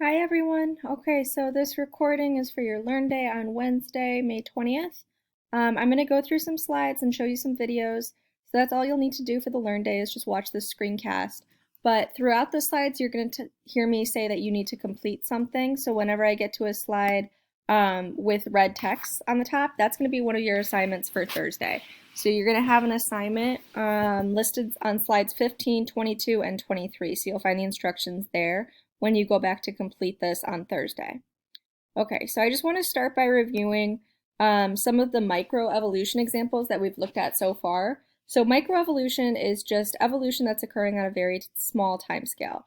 Hi everyone. Okay, so this recording is for your Learn Day on Wednesday, May 20th. I'm going to go through some slides and show you some videos. So that's all you'll need to do for the Learn Day is just watch this screencast. But throughout the slides, you're going to hear me say that you need to complete something. So whenever I get to a slide with red text on the top, that's going to be one of your assignments for Thursday. So you're going to have an assignment listed on slides 15, 22, and 23. So you'll find the instructions there when you go back to complete this on Thursday. Okay, so I just want to start by reviewing some of the microevolution examples that we've looked at so far. So microevolution is just evolution that's occurring on a very small time scale.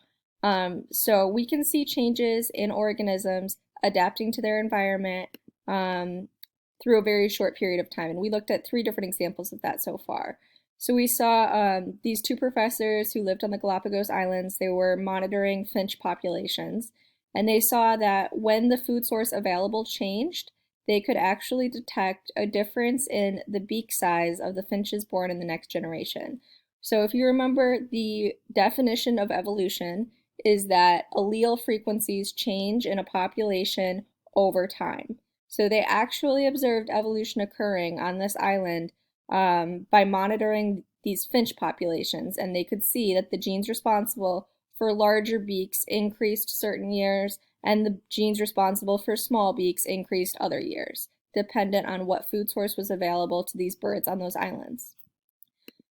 So we can see changes in organisms adapting to their environment through a very short period of time. And we looked at 3 different examples of that so far. So we saw these 2 professors who lived on the Galapagos Islands. They were monitoring finch populations, and they saw that when the food source available changed, they could actually detect a difference in the beak size of the finches born in the next generation. So if you remember, the definition of evolution is that allele frequencies change in a population over time. So they actually observed evolution occurring on this island by monitoring these finch populations, and they could see that the genes responsible for larger beaks increased certain years, and the genes responsible for small beaks increased other years, dependent on what food source was available to these birds on those islands.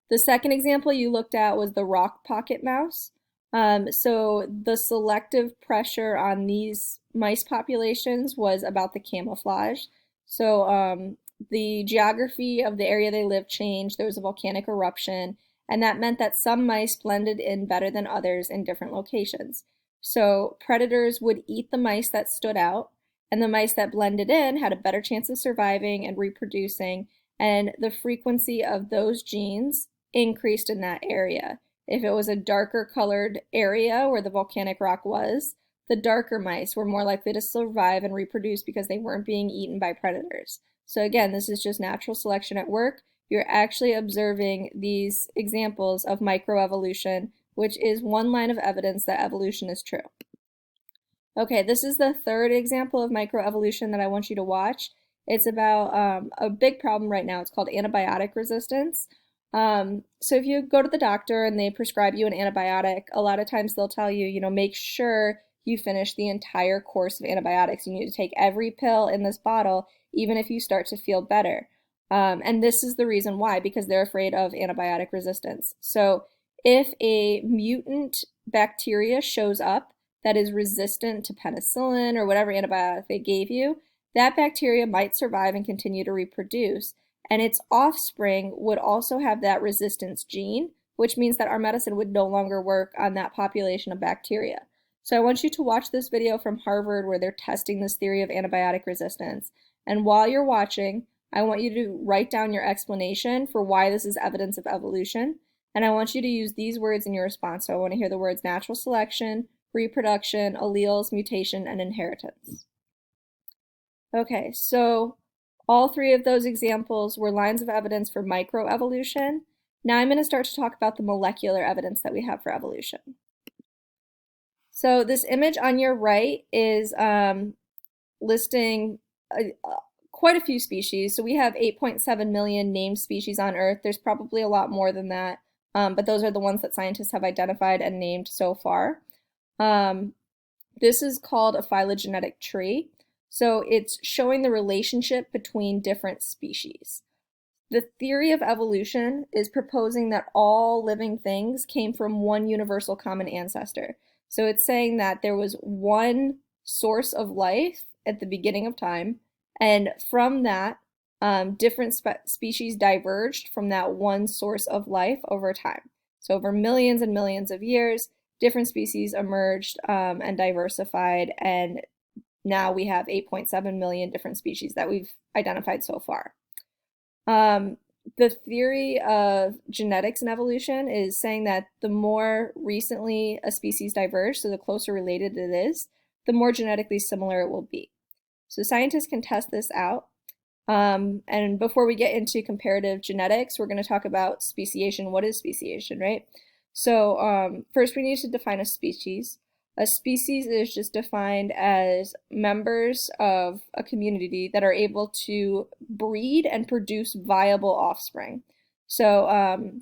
The second example you looked at was the rock pocket mouse. So the selective pressure on these mice populations was about the camouflage. So the geography of the area they lived changed. There was a volcanic eruption, and that meant that some mice blended in better than others in different locations. So predators would eat the mice that stood out, and the mice that blended in had a better chance of surviving and reproducing, and the frequency of those genes increased in that area. If it was a darker colored area where the volcanic rock was, the darker mice were more likely to survive and reproduce because they weren't being eaten by predators. So again, this is just natural selection at work. You're actually observing these examples of microevolution, which is one line of evidence that evolution is true. Okay, this is the third example of microevolution that I want you to watch. It's about a big problem right now. It's called antibiotic resistance. So if you go to the doctor and they prescribe you an antibiotic, a lot of times they'll tell you, make sure you finish the entire course of antibiotics. You need to take every pill in this bottle, even if you start to feel better. And this is the reason why, because they're afraid of antibiotic resistance. So if a mutant bacteria shows up that is resistant to penicillin or whatever antibiotic they gave you, that bacteria might survive and continue to reproduce. And its offspring would also have that resistance gene, which means that our medicine would no longer work on that population of bacteria. So I want you to watch this video from Harvard where they're testing this theory of antibiotic resistance. And while you're watching, I want you to write down your explanation for why this is evidence of evolution. And I want you to use these words in your response. So I want to hear the words natural selection, reproduction, alleles, mutation, and inheritance. Okay, so all 3 of those examples were lines of evidence for microevolution. Now I'm going to start to talk about the molecular evidence that we have for evolution. So this image on your right is listing quite a few species. So we have 8.7 million named species on Earth. There's probably a lot more than that, but those are the ones that scientists have identified and named so far. This is called a phylogenetic tree. So it's showing the relationship between different species. The theory of evolution is proposing that all living things came from one universal common ancestor. So it's saying that there was one source of life at the beginning of time, and from that, different species diverged from that one source of life over time. So over millions and millions of years, different species emerged and diversified, and now we have 8.7 million different species that we've identified so far. The theory of genetics and evolution is saying that the more recently a species diverged, so the closer related it is, the more genetically similar it will be. So scientists can test this out. And before we get into comparative genetics, we're going to talk about speciation. What is speciation, right? So first we need to define a species. A species is just defined as members of a community that are able to breed and produce viable offspring. So,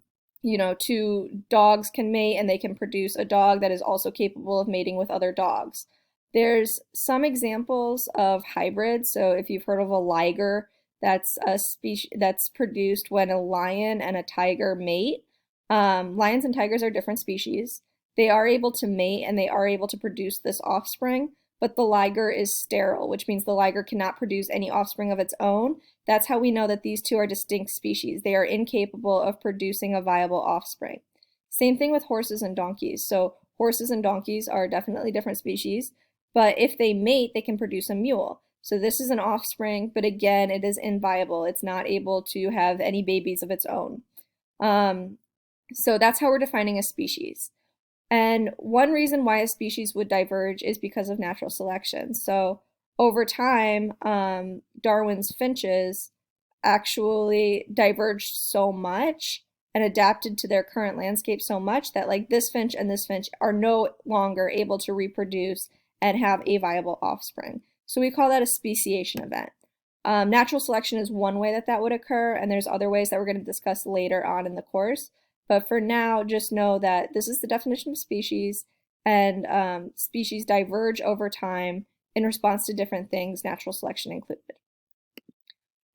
two dogs can mate and they can produce a dog that is also capable of mating with other dogs. There's some examples of hybrids. So if you've heard of a liger, that's a species that's produced when a lion and a tiger mate. Lions and tigers are different species. They are able to mate and they are able to produce this offspring, but the liger is sterile, which means the liger cannot produce any offspring of its own. That's how we know that these two are distinct species. They are incapable of producing a viable offspring. Same thing with horses and donkeys. So horses and donkeys are definitely different species, but if they mate, they can produce a mule. So this is an offspring, but again, it is inviable. It's not able to have any babies of its own. So that's how we're defining a species. And one reason why a species would diverge is because of natural selection. So over time, Darwin's finches actually diverged so much and adapted to their current landscape so much that like this finch and this finch are no longer able to reproduce and have a viable offspring. So we call that a speciation event. Natural selection is one way that that would occur, and there's other ways that we're going to discuss later on in the course. But for now, just know that this is the definition of species, and species diverge over time in response to different things, natural selection included.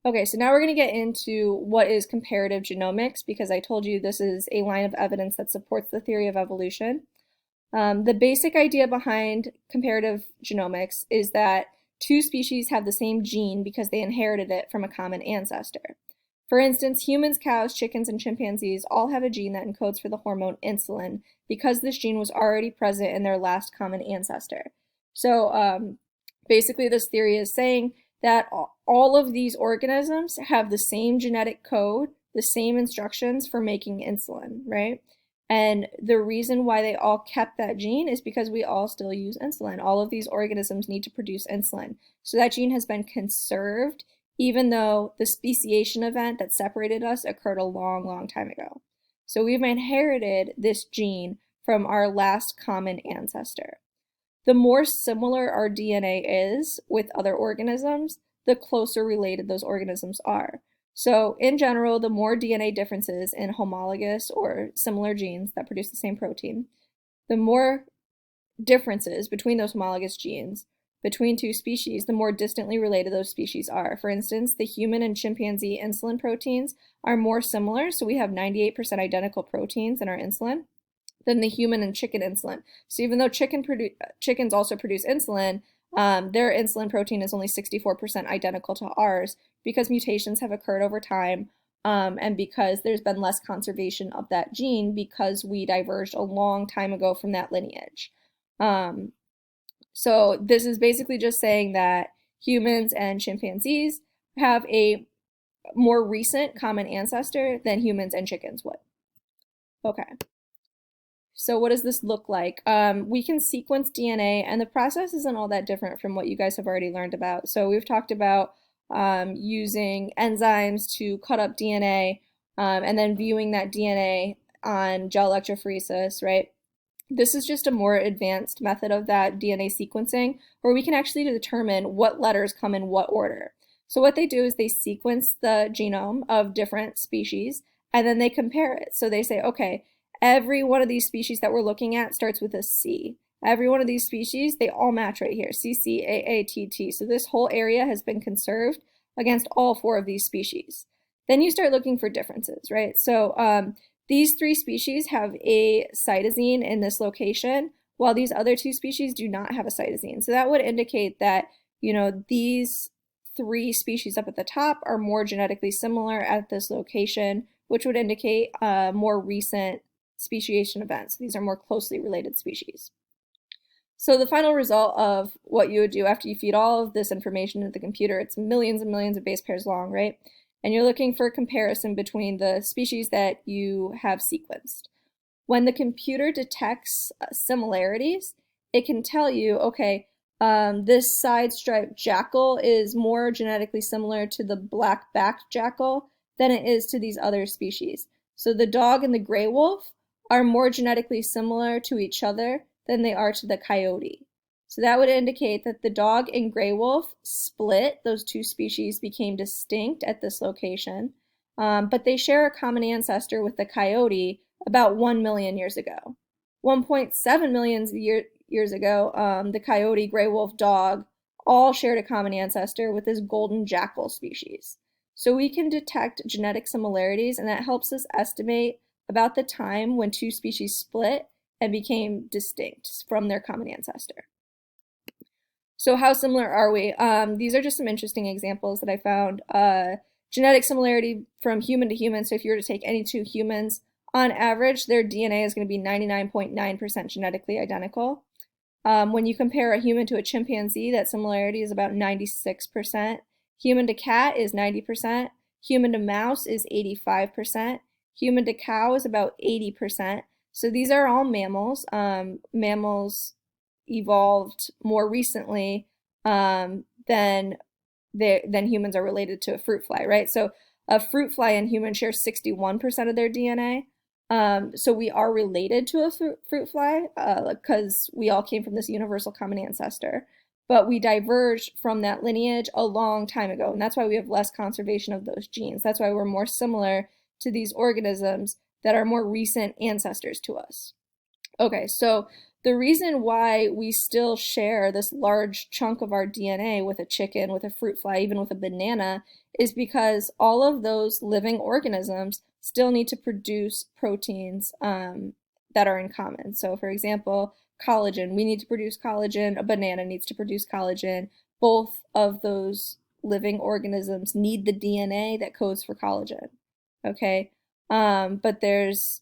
Okay, so now we're going to get into what is comparative genomics, because I told you this is a line of evidence that supports the theory of evolution. The basic idea behind comparative genomics is that two species have the same gene because they inherited it from a common ancestor. For instance, humans, cows, chickens, and chimpanzees all have a gene that encodes for the hormone insulin because this gene was already present in their last common ancestor. So basically this theory is saying that all of these organisms have the same genetic code, the same instructions for making insulin, right? And the reason why they all kept that gene is because we all still use insulin. All of these organisms need to produce insulin. So that gene has been conserved even though the speciation event that separated us occurred a long, long time ago. So we've inherited this gene from our last common ancestor. The more similar our DNA is with other organisms, the closer related those organisms are. So in general, the more DNA differences in homologous or similar genes that produce the same protein, the more differences between those homologous genes between two species, the more distantly related those species are. For instance, the human and chimpanzee insulin proteins are more similar, so we have 98% identical proteins in our insulin, than the human and chicken insulin. So even though chickens also produce insulin, their insulin protein is only 64% identical to ours because mutations have occurred over time, and because there's been less conservation of that gene because we diverged a long time ago from that lineage. So this is basically just saying that humans and chimpanzees have a more recent common ancestor than humans and chickens would. Okay. So what does this look like? We can sequence DNA, and the process isn't all that different from what you guys have already learned about. So we've talked about using enzymes to cut up DNA and then viewing that DNA on gel electrophoresis, right? This is just a more advanced method of that DNA sequencing where we can actually determine what letters come in what order. So what they do is they sequence the genome of different species and then they compare it. So they say, okay, every one of these species that we're looking at starts with a C. Every one of these species, they all match right here, C, C, A, A, T, T. So this whole area has been conserved against all four of these species. Then you start looking for differences, right? So these three species have a cytosine in this location, while these other two species do not have a cytosine. So that would indicate that, these three species up at the top are more genetically similar at this location, which would indicate a more recent speciation events. These are more closely related species. So the final result of what you would do after you feed all of this information into the computer, it's millions and millions of base pairs long, right? And you're looking for a comparison between the species that you have sequenced. When the computer detects similarities, it can tell you, okay, this side-striped jackal is more genetically similar to the black-backed jackal than it is to these other species. So the dog and the gray wolf are more genetically similar to each other than they are to the coyote. So that would indicate that the dog and gray wolf split. Those two species became distinct at this location, but they share a common ancestor with the coyote about 1 million years ago. 1.7 million years ago, the coyote, gray wolf, dog all shared a common ancestor with this golden jackal species. So we can detect genetic similarities, and that helps us estimate about the time when two species split and became distinct from their common ancestor. So how similar are we? These are just some interesting examples that I found. Genetic similarity from human to human. So if you were to take any two humans, on average, their DNA is going to be 99.9% genetically identical. When you compare a human to a chimpanzee, that similarity is about 96%. Human to cat is 90%. Human to mouse is 85%. Human to cow is about 80%. So these are all mammals. Mammals evolved more recently than humans are related to a fruit fly, right? So a fruit fly and human share 61% of their DNA. So we are related to a fruit fly because we all came from this universal common ancestor, but we diverged from that lineage a long time ago, and that's why we have less conservation of those genes. That's why we're more similar to these organisms that are more recent ancestors to us. Okay, so the reason why we still share this large chunk of our DNA with a chicken, with a fruit fly, even with a banana, is because all of those living organisms still need to produce proteins that are in common. So for example, collagen, we need to produce collagen, a banana needs to produce collagen. Both of those living organisms need the DNA that codes for collagen, okay? But there's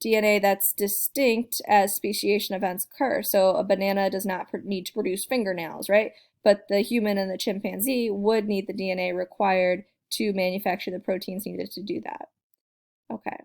DNA that's distinct as speciation events occur. So a banana does not need to produce fingernails, right? But the human and the chimpanzee would need the DNA required to manufacture the proteins needed to do that. Okay.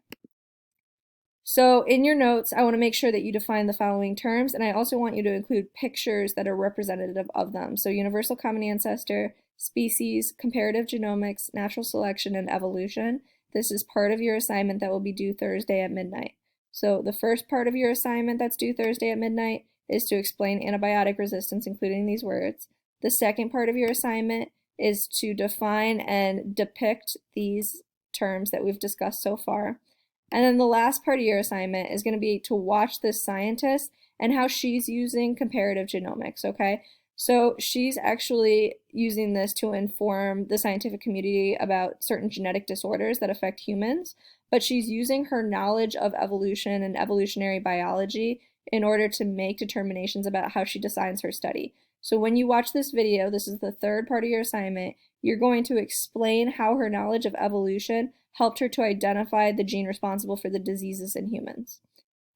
So in your notes, I want to make sure that you define the following terms, and I also want you to include pictures that are representative of them. So universal common ancestor, species, comparative genomics, natural selection, and evolution. This is part of your assignment that will be due Thursday at midnight. So the first part of your assignment that's due Thursday at midnight is to explain antibiotic resistance, including these words. The second part of your assignment is to define and depict these terms that we've discussed so far. And then the last part of your assignment is going to be to watch this scientist and how she's using comparative genomics, okay? So she's actually using this to inform the scientific community about certain genetic disorders that affect humans, but she's using her knowledge of evolution and evolutionary biology in order to make determinations about how she designs her study. So when you watch this video, this is the third part of your assignment, you're going to explain how her knowledge of evolution helped her to identify the gene responsible for the diseases in humans.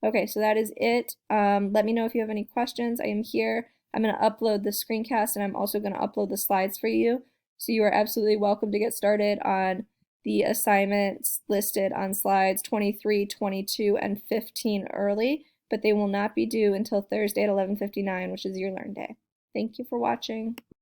Okay, so that is it. Let me know if you have any questions. I am here. I'm going to upload the screencast, and I'm also going to upload the slides for you. So you are absolutely welcome to get started on the assignments listed on slides 23, 22, and 15 early, but they will not be due until Thursday at 11:59, which is your Learn Day. Thank you for watching.